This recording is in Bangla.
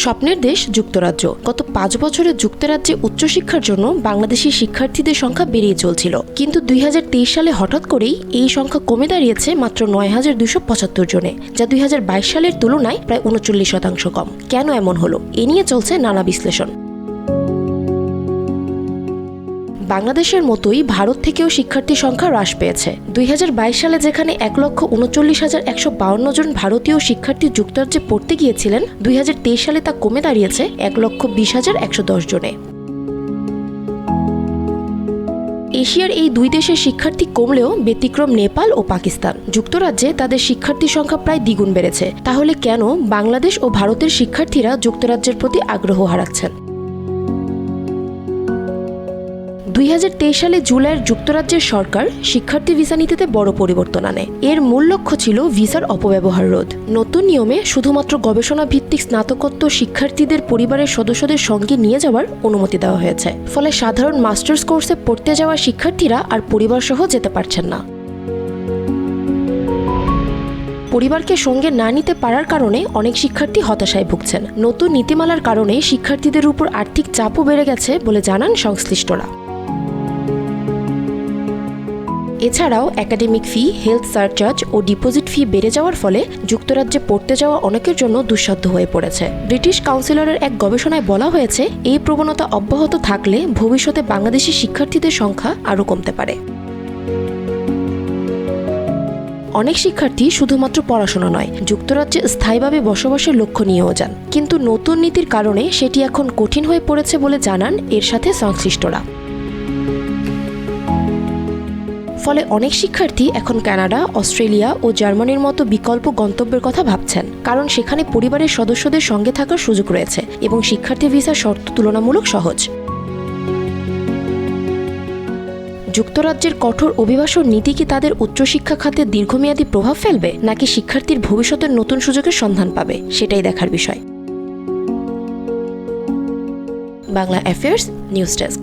স্বপ্নের দেশ যুক্তরাজ্য। গত ৫ বছরে যুক্তরাজ্যে উচ্চশিক্ষার জন্য বাংলাদেশি শিক্ষার্থীদের সংখ্যা বেড়েই চলছিল, কিন্তু ২০২৩ সালে হঠাৎ করেই এই সংখ্যা কমে দাঁড়িয়েছে মাত্র ৯,২৭৫ জনে, যা ২০২২ সালের তুলনায় প্রায় ৩৯% কম। কেন এমন হলো, এ নিয়ে চলছে নানা বিশ্লেষণ। বাংলাদেশের মতোই ভারত থেকেও শিক্ষার্থী সংখ্যা হ্রাস পেয়েছে। ২০২২ সালে যেখানে ১,৩৯,১৫২ জন ভারতীয় শিক্ষার্থী যুক্তরাজ্যে পড়তে গিয়েছিলেন, ২০২৩ সালে তা কমে দাঁড়িয়েছে ১,২০,১১০ জনে। এশিয়ার এই দুই দেশের শিক্ষার্থী কমলেও ব্যতিক্রম নেপাল ও পাকিস্তান। যুক্তরাজ্যে তাদের শিক্ষার্থী সংখ্যা প্রায় দ্বিগুণ বেড়েছে। তাহলে কেন বাংলাদেশ ও ভারতের শিক্ষার্থীরা যুক্তরাজ্যের প্রতি আগ্রহ হারাচ্ছেন? ২০২৩ সালে জুলাইয়ের যুক্তরাজ্যের সরকার শিক্ষার্থী ভিসা নীতিতে বড় পরিবর্তন আনে। এর মূল লক্ষ্য ছিল ভিসার অপব্যবহার রোধ। নতুন নিয়মে শুধুমাত্র গবেষণা ভিত্তিক স্নাতকোত্তর শিক্ষার্থীদের পরিবারের সদস্যদের সঙ্গে নিয়ে যাওয়ার অনুমতি দেওয়া হয়েছে। ফলে সাধারণ মাস্টার্স কোর্সে পড়তে যাওয়া শিক্ষার্থীরা আর পরিবার সহ যেতে পারছেন না। পরিবারকে সঙ্গে না নিতে পারার কারণে অনেক শিক্ষার্থী হতাশায় ভুগছেন। নতুন নীতিমালার কারণে শিক্ষার্থীদের উপর আর্থিক চাপও বেড়ে গেছে বলে জানান সংশ্লিষ্টরা। এছাড়াও একাডেমিক ফি, হেলথ সারচার্জ ও ডিপোজিট ফি বেড়ে যাওয়ার ফলে যুক্তরাজ্যে পড়তে যাওয়া অনেকের জন্য দুঃসাধ্য হয়ে পড়েছে। ব্রিটিশ কাউন্সিলরের এক গবেষণায় বলা হয়েছে, এই প্রবণতা অব্যাহত থাকলে ভবিষ্যতে বাংলাদেশি শিক্ষার্থীদের সংখ্যা আরও কমতে পারে। অনেক শিক্ষার্থী শুধুমাত্র পড়াশোনা নয়, যুক্তরাজ্যে স্থায়ীভাবে বসবাসের লক্ষ্য নিয়েও যান, কিন্তু নতুন নীতির কারণে সেটি এখন কঠিন হয়ে পড়েছে বলে জানান এর সাথে সংশ্লিষ্টরা। ফলে অনেক শিক্ষার্থী এখন কানাডা, অস্ট্রেলিয়া ও জার্মানির মতো বিকল্প গন্তব্যের কথা ভাবছেন, কারণ সেখানে পরিবারের সদস্যদের সঙ্গে থাকার সুযোগ রয়েছে এবং শিক্ষার্থী ভিসার শর্ত তুলনামূলক সহজ। যুক্তরাজ্যের কঠোর অভিবাসন নীতি কি তাদের উচ্চশিক্ষা খাতে দীর্ঘমেয়াদী প্রভাব ফেলবে, নাকি শিক্ষার্থীর ভবিষ্যতের নতুন সুযোগের সন্ধান পাবে, সেটাই দেখার বিষয়। Bangla affairs news desk.